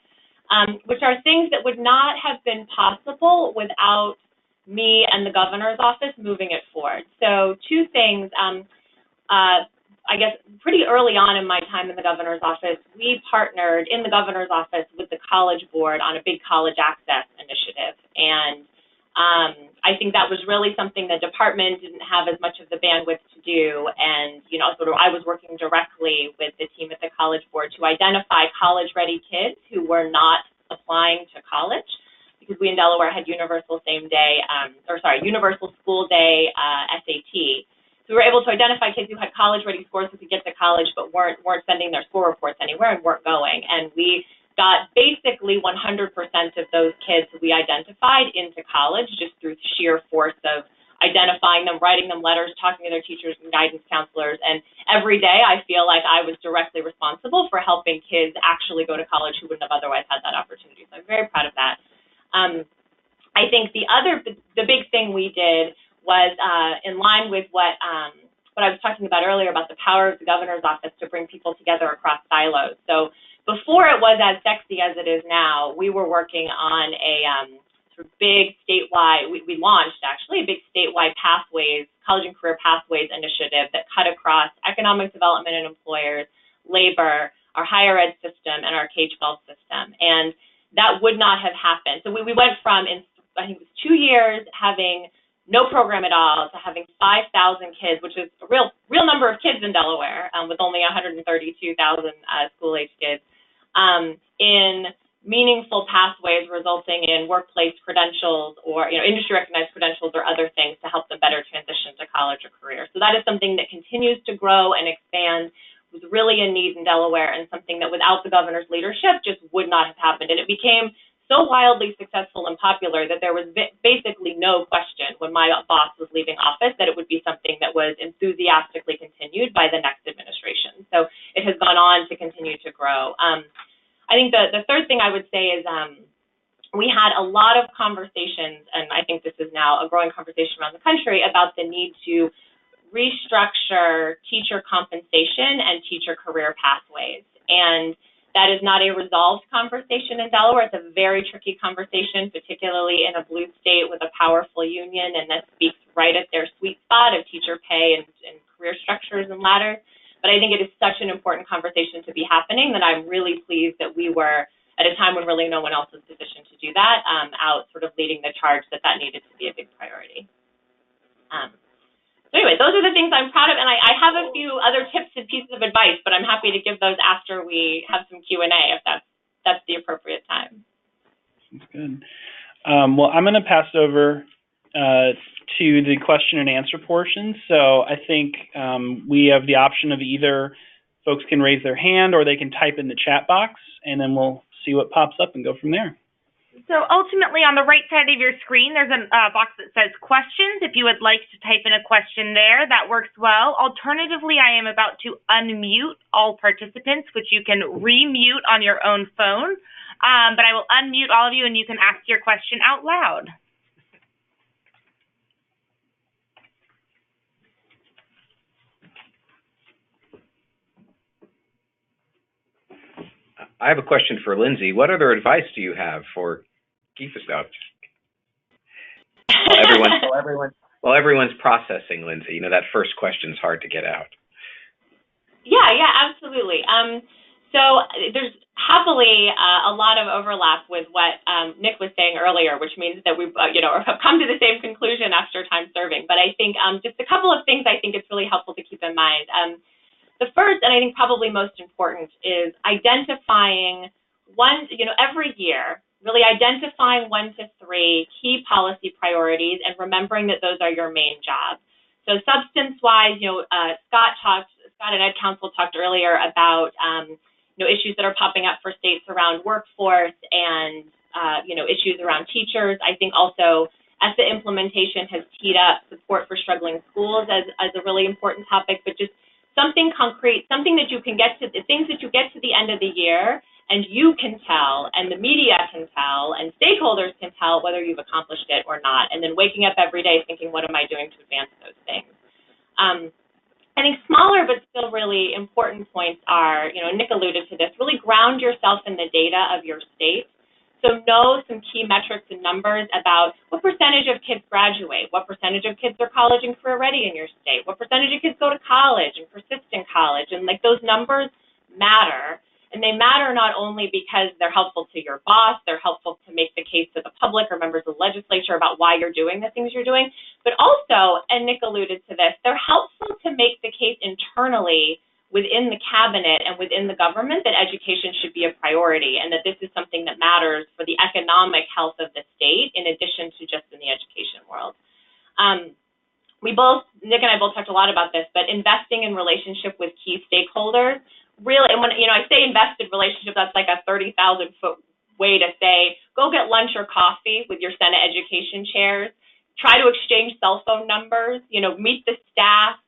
which are things that would not have been possible without me and the governor's office moving it forward. So two things, I guess pretty early on in my time in the governor's office, we partnered in the governor's office with the College Board on a big college access initiative. And I think that was really something the department didn't have as much of the bandwidth to do. And, sort of I was working directly with the team at the College Board to identify college-ready kids who were not applying to college, because we in Delaware had universal universal school day SAT. So we were able to identify kids who had college-ready scores who could get to college but weren't sending their score reports anywhere and weren't going. And we got basically 100% of those kids we identified into college just through sheer force of identifying them, writing them letters, talking to their teachers and guidance counselors. And every day I feel like I was directly responsible for helping kids actually go to college who wouldn't have otherwise had that opportunity. So I'm very proud of that. I think the big thing we did was in line with what I was talking about earlier about the power of the governor's office to bring people together across silos. So before it was as sexy as it is now, we were working on a sort of big statewide, we launched actually a big statewide college and career pathways initiative that cut across economic development and employers, labor, our higher ed system, and our K-12 system. And that would not have happened. So we went from, I think it was 2 years, having no program at all, to having 5,000 kids, which is a real number of kids in Delaware, with only 132,000 school-age kids, in meaningful pathways resulting in workplace credentials or industry-recognized credentials or other things to help them better transition to college or career. So that is something that continues to grow and expand, was really a need in Delaware, and something that without the governor's leadership just would not have happened. And it became so wildly successful and popular that there was basically no question when my boss was leaving office that it would be something that was enthusiastically continued by the next administration. So it has gone on to continue to grow. I think the third thing I would say is we had a lot of conversations, and I think this is now a growing conversation around the country, about the need to restructure teacher compensation and teacher career pathways. And that is not a resolved conversation in Delaware. It's a very tricky conversation, particularly in a blue state with a powerful union, and that speaks right at their sweet spot of teacher pay and career structures and ladders. But I think it is such an important conversation to be happening that I'm really pleased that we were, at a time when really no one else was positioned to do that, out sort of leading the charge that needed to be a big priority. So anyway, those are the things I'm proud of, and I have a few other tips and pieces of advice, but I'm happy to give those after we have some Q&A if that's the appropriate time. Sounds good. Well, I'm going to pass over to the question and answer portion. So I think we have the option of either folks can raise their hand or they can type in the chat box, and then we'll see what pops up and go from there. So ultimately, on the right side of your screen, there's a box that says questions. If you would like to type in a question there, that works well. Alternatively, I am about to unmute all participants, which you can remute on your own phone. But I will unmute all of you, and you can ask your question out loud. I have a question for Lindsay. What other advice do you have for GEPAs out? While everyone's processing, Lindsay, you know, that first question is hard to get out. Yeah, absolutely. So there's happily a lot of overlap with what Nick was saying earlier, which means that we've have come to the same conclusion after time serving. But I think just a couple of things I think it's really helpful to keep in mind. The first, and I think probably most important, is identifying every year, really identifying 1 to 3 key policy priorities and remembering that those are your main jobs. So substance-wise, Scott and EducationCounsel talked earlier about issues that are popping up for states around workforce and issues around teachers. I think also ESSA implementation has teed up support for struggling schools as a really important topic, but just something concrete, something that you can get to, the things that you get to the end of the year and you can tell, and the media can tell, and stakeholders can tell whether you've accomplished it or not, and then waking up every day thinking, what am I doing to advance those things? I think smaller but still really important points are, Nick alluded to this, really ground yourself in the data of your state. So know some key metrics and numbers about what percentage of kids graduate, what percentage of kids are college and career ready in your state, what percentage of kids go to college and persist in college, and those numbers matter. And they matter not only because they're helpful to your boss, they're helpful to make the case to the public or members of the legislature about why you're doing the things you're doing, but also, and Nick alluded to this, they're helpful to make the case internally within the cabinet and within the government that education should be a priority and that this is something that matters for the economic health of the state in addition to just in the education world. Nick and I both talked a lot about this, but investing in relationship with key stakeholders, really, and when I say invested relationship, that's like a 30,000-foot way to say, go get lunch or coffee with your Senate education chairs, try to exchange cell phone numbers, meet the staff,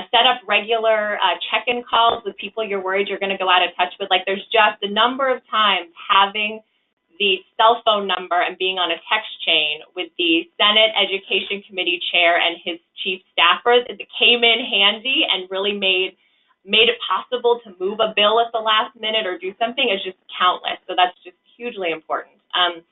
set up regular check-in calls with people you're worried you're going to go out of touch with. There's just a number of times having the cell phone number and being on a text chain with the Senate Education Committee chair and his chief staffers, it came in handy and really made it possible to move a bill at the last minute or do something is just countless. So that's just hugely important. And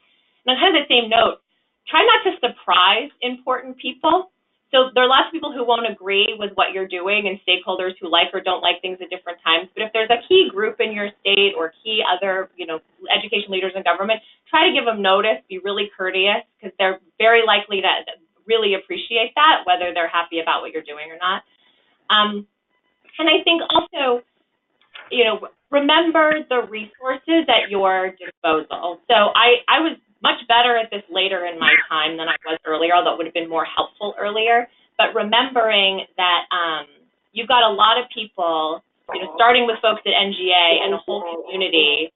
on kind of the same note, try not to surprise important people. So there are lots of people who won't agree with what you're doing and stakeholders who like or don't like things at different times. But if there's a key group in your state or key other, education leaders in government, try to give them notice, be really courteous, because they're very likely to really appreciate that, whether they're happy about what you're doing or not. And I think also, remember the resources at your disposal. So I was much better at this later in my time than I was earlier, although it would have been more helpful earlier. But remembering that you've got a lot of people, starting with folks at NGA and a whole community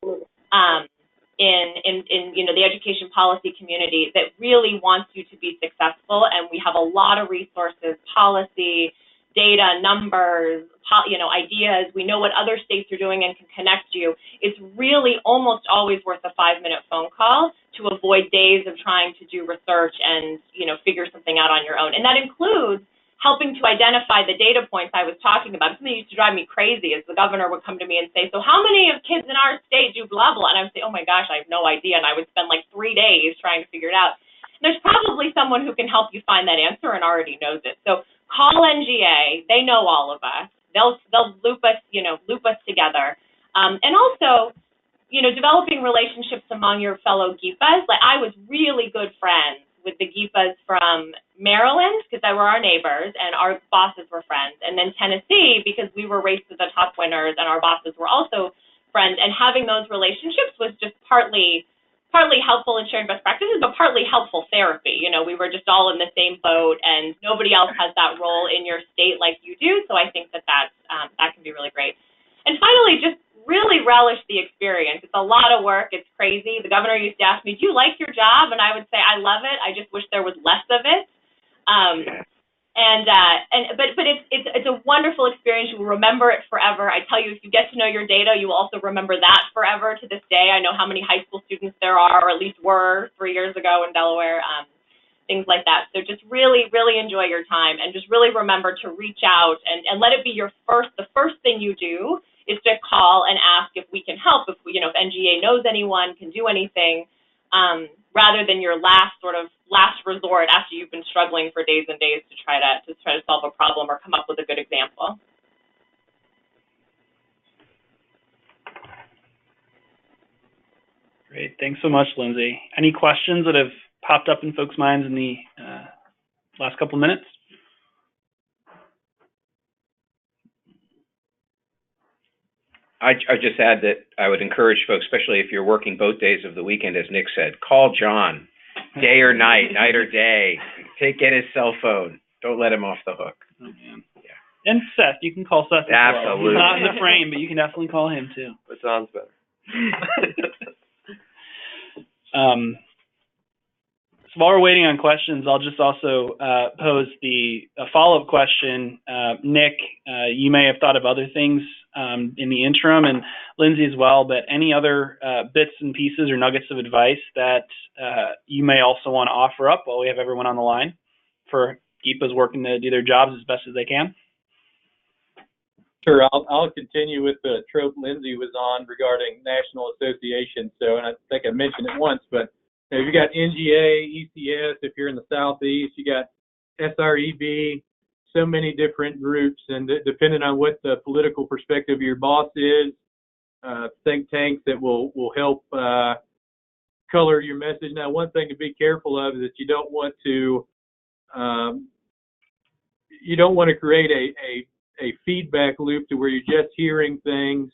in the education policy community that really wants you to be successful, and we have a lot of resources, policy, data, numbers, ideas. We know what other states are doing and can connect you. It's really almost always worth a 5-minute phone call to avoid days of trying to do research and, figure something out on your own. And that includes helping to identify the data points I was talking about. Something that used to drive me crazy is the governor would come to me and say, so how many of kids in our state do blah, blah? And I would say, oh my gosh, I have no idea. And I would spend like 3 days trying to figure it out. And there's probably someone who can help you find that answer and already knows it. So call NGA. They know all of us. They'll loop us, loop us together. And also, developing relationships among your fellow GEPAs. Like, I was really good friends with the GEPAs from Maryland, because they were our neighbors and our bosses were friends, and then Tennessee, because we were race to the top winners and our bosses were also friends. And having those relationships was just partly helpful in sharing best practices, but partly helpful therapy. We were just all in the same boat, and nobody else has that role in your state like you do. So I think that can be really great. And finally, just really relish the experience. It's a lot of work. It's crazy. The governor used to ask me, do you like your job? And I would say, I love it. I just wish there was less of it. But it's a wonderful experience. You will remember it forever. I tell you, if you get to know your data, you will also remember that forever to this day. I know how many high school students there are, or at least were 3 years ago in Delaware, things like that. So just really, really enjoy your time, and just really remember to reach out and let it be the first thing you do is to call and ask if we can help, if NGA knows anyone, can do anything, rather than your last resort after you've been struggling for days and days to try to solve a problem or come up with a good example. Great. Thanks so much, Lindsay. Any questions that have popped up in folks' minds in the last couple of minutes? I just add that I would encourage folks, especially if you're working both days of the weekend, as Nick said, call John, day or night, night or day. Get his cell phone. Don't let him off the hook. Oh, man. Yeah. And Seth, you can call Seth as Absolutely. well. He's not in the frame, but you can definitely call him too. It sounds better. So while we're waiting on questions, I'll just also pose a follow-up question. Nick, you may have thought of other things in the interim, and Lindsay as well, but any other bits and pieces or nuggets of advice that you may also want to offer up while we have everyone on the line for GEPAs working to do their jobs as best as they can? Sure, I'll continue with the trope Lindsay was on regarding national associations. So, and I think I mentioned it once, but you got NGA, ECS, if you're in the Southeast, you got SREB, so many different groups, and depending on what the political perspective of your boss is, think tanks that will help color your message. Now, one thing to be careful of is that you don't want to create a feedback loop to where you're just hearing things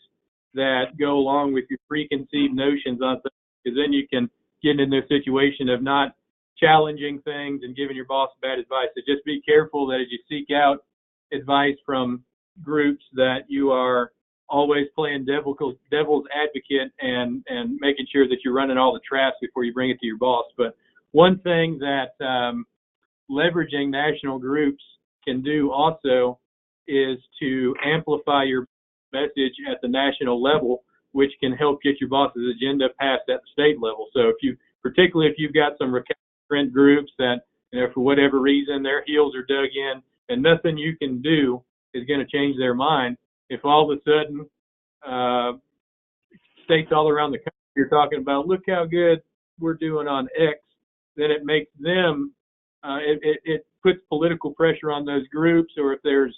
that go along with your preconceived notions on things, because then you can get into a situation of not challenging things and giving your boss bad advice. So just be careful that as you seek out advice from groups that you are always playing devil's advocate and making sure that you're running all the traps before you bring it to your boss. But one thing that leveraging national groups can do also is to amplify your message at the national level, which can help get your boss's agenda passed at the state level. So particularly if you've got some recurrent groups that, for whatever reason, their heels are dug in and nothing you can do is going to change their mind. If all of a sudden states all around the country are talking about, look how good we're doing on X, then it makes them, it puts political pressure on those groups, or if there's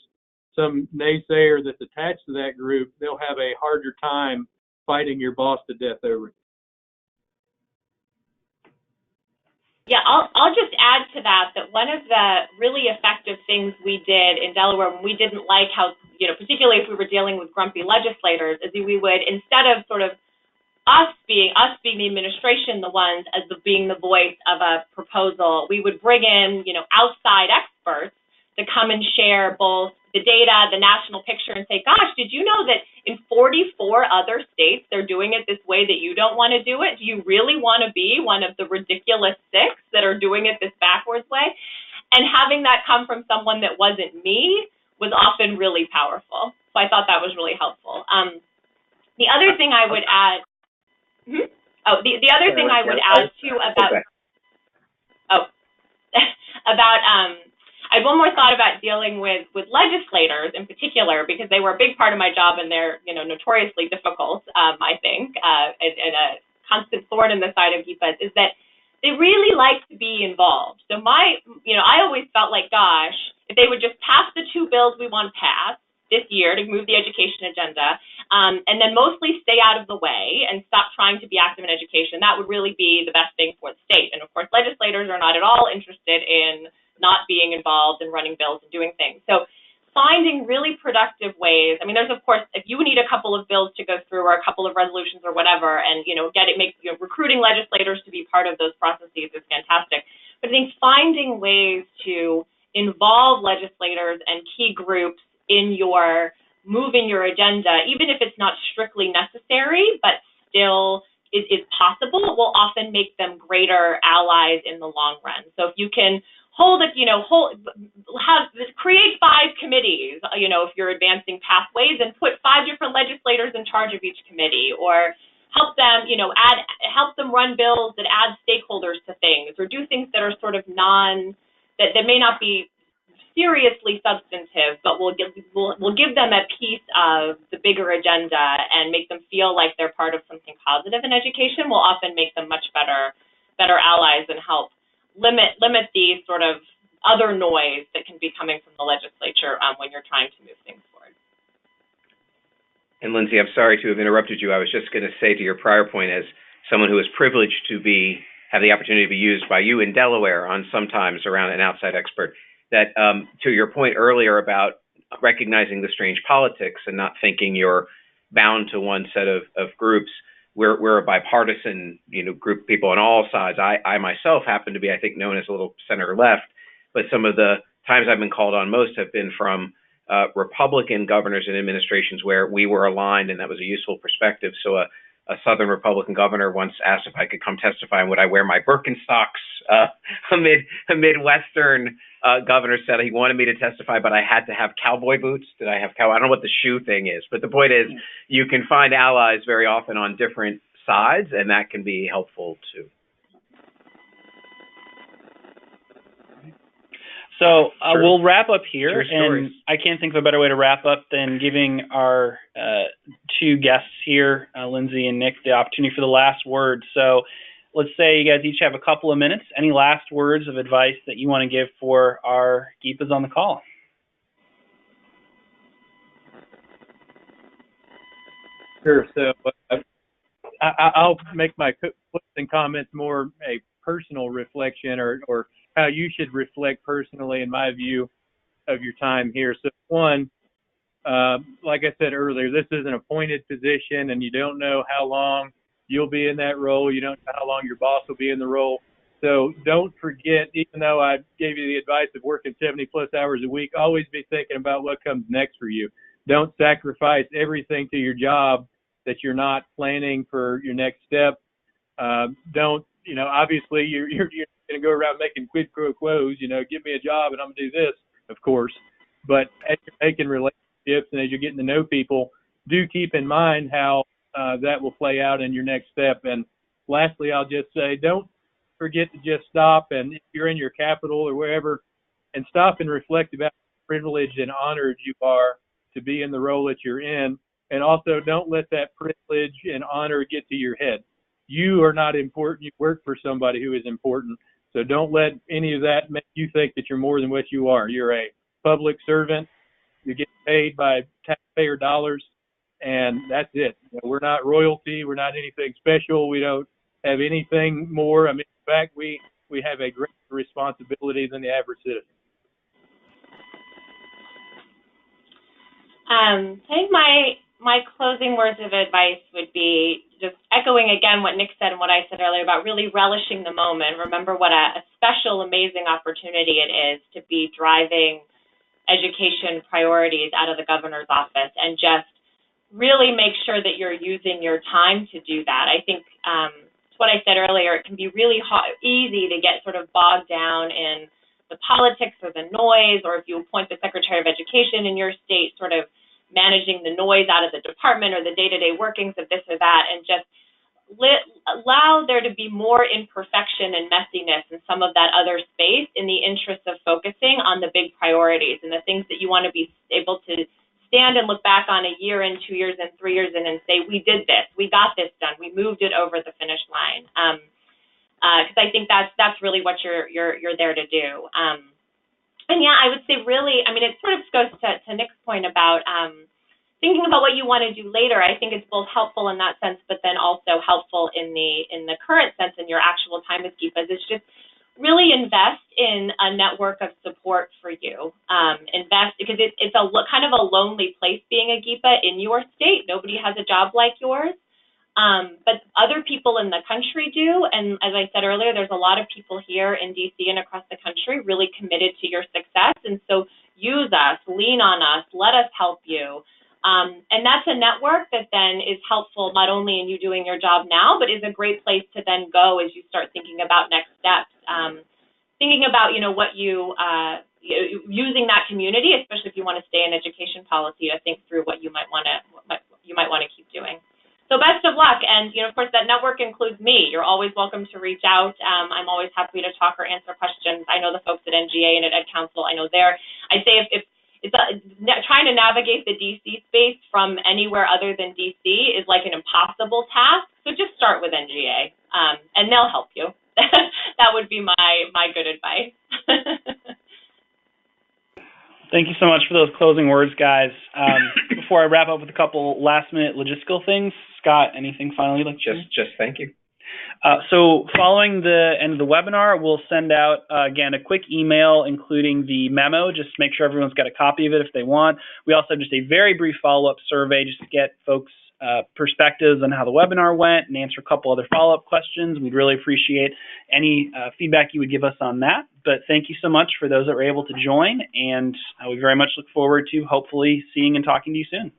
some naysayer that's attached to that group, they'll have a harder time fighting your boss to death over it. Yeah, I'll just add to that one of the really effective things we did in Delaware when we didn't like how, particularly if we were dealing with grumpy legislators, is we would, instead of sort of us being the administration, the ones being the voice of a proposal, we would bring in, outside experts to come and share both the data, the national picture, and say, gosh, did you know that in 44 other states they're doing it this way that you don't want to do it? Do you really want to be one of the ridiculous 6 that are doing it this backwards way? And having that come from someone that wasn't me was often really powerful. So I thought that was really helpful. The other thing I would add, the other thing I would add too about, I had one more thought about dealing with legislators in particular, because they were a big part of my job and they're, notoriously difficult, I think, and a constant thorn in the side of GEPAs, is that they really like to be involved. So I always felt like, gosh, if they would just pass the 2 bills we want to pass this year to move the education agenda, and then mostly stay out of the way and stop trying to be active in education, that would really be the best thing for the state. And of course, legislators are not at all interested in not being involved and running bills and doing things. So finding really productive ways. I mean, there's, of course, if you need a couple of bills to go through or a couple of resolutions or whatever, and, recruiting legislators to be part of those processes is fantastic. But I think finding ways to involve legislators and key groups in your moving your agenda, even if it's not strictly necessary, but still is possible, will often make them greater allies in the long run. So if you can create 5 committees, if you're advancing pathways, and put 5 different legislators in charge of each committee, or help them, help them run bills that add stakeholders to things, or do things that are sort of that may not be seriously substantive, but will give them a piece of the bigger agenda and make them feel like they're part of something positive in education, will often make them much better allies and help limit the sort of other noise that can be coming from the legislature when you're trying to move things forward. And Lindsay, I'm sorry to have interrupted you. I was just going to say, to your prior point, as someone who is privileged to have the opportunity to be used by you in Delaware on sometimes around an outside expert, that to your point earlier about recognizing the strange politics and not thinking you're bound to one set of groups, we're a bipartisan group of people on all sides. I myself happen to be, I think, known as a little center left, but some of the times I've been called on most have been from Republican governors and administrations where we were aligned, and that was a useful perspective. So a Southern Republican governor once asked if I could come testify and would I wear my Birkenstocks. A Midwestern governor said he wanted me to testify, but I had to have cowboy boots. Did I have I don't know what the shoe thing is, but the point is you can find allies very often on different sides, and that can be helpful too. So Sure. We'll wrap up here, and I can't think of a better way to wrap up than giving our 2 guests here, Lindsay and Nick, the opportunity for the last word. So let's say you guys each have a couple of minutes. Any last words of advice that you want to give for our GEPAs on the call? Sure. So I'll make my closing comments more a personal reflection or how you should reflect personally, in my view, of your time here. So one, like I said earlier, this is an appointed position, and you don't know how long you'll be in that role. You don't know how long your boss will be in the role. So don't forget, even though I gave you the advice of working 70-plus hours a week, always be thinking about what comes next for you. Don't sacrifice everything to your job that you're not planning for your next step. Obviously you're going to go around making quid pro quos, give me a job and I'm going to do this, of course. But as you're making relationships and as you're getting to know people, do keep in mind how that will play out in your next step. And lastly, I'll just say, don't forget to just stop, and if you're in your capital or wherever, and stop and reflect about how privileged and honored you are to be in the role that you're in. And also, don't let that privilege and honor get to your head. You are not important. You work for somebody who is important. So don't let any of that make you think that you're more than what you are. You're a public servant. You get paid by taxpayer dollars, and that's it. We're not royalty. We're not anything special. We don't have anything more. I mean, in fact, we have a greater responsibility than the average citizen. I think my closing words of advice would be just echoing again what Nick said and what I said earlier about really relishing the moment. Remember what a special, amazing opportunity it is to be driving education priorities out of the governor's office, and just really make sure that you're using your time to do that. I think it's what I said earlier, it can be really easy to get sort of bogged down in the politics or the noise, or if you appoint the Secretary of Education in your state, sort of managing the noise out of the department or the day-to-day workings of this or that, and just allow there to be more imperfection and messiness in some of that other space in the interest of focusing on the big priorities and the things that you want to be able to stand and look back on a year in, 2 years in, 3 years in, and say, we did this, we got this done, we moved it over the finish line. Because I think that's really what you're there to do. And yeah, I would say really, I mean, it sort of goes to Nick's point about thinking about what you want to do later. I think it's both helpful in that sense, but then also helpful in the current sense in your actual time as GEPAs. It's just really invest in a network of support for you. Invest, because it's a kind of a lonely place being a GEPA in your state. Nobody has a job like yours. But other people in the country do, and as I said earlier, there's a lot of people here in DC and across the country really committed to your success, and so use us, lean on us, let us help you. And that's a network that then is helpful not only in you doing your job now, but is a great place to then go as you start thinking about next steps. Thinking about, what using that community, especially if you want to stay in education policy, to think through what you might want to keep doing. So best of luck, and of course that network includes me. You're always welcome to reach out. I'm always happy to talk or answer questions. I know the folks at NGA and at EdCounsel. I know I'd say if it's trying to navigate the DC space from anywhere other than DC is like an impossible task. So just start with NGA, and they'll help you. That would be my good advice. Thank you so much for those closing words, guys. Before I wrap up with a couple last-minute logistical things, Scott, anything finally you'd like to Just thank you. So following the end of the webinar, we'll send out, again, a quick email including the memo, just to make sure everyone's got a copy of it if they want. We also have just a very brief follow-up survey just to get folks' perspectives on how the webinar went and answer a couple other follow-up questions. We'd really appreciate any feedback you would give us on that. But thank you so much for those that were able to join, and we very much look forward to hopefully seeing and talking to you soon.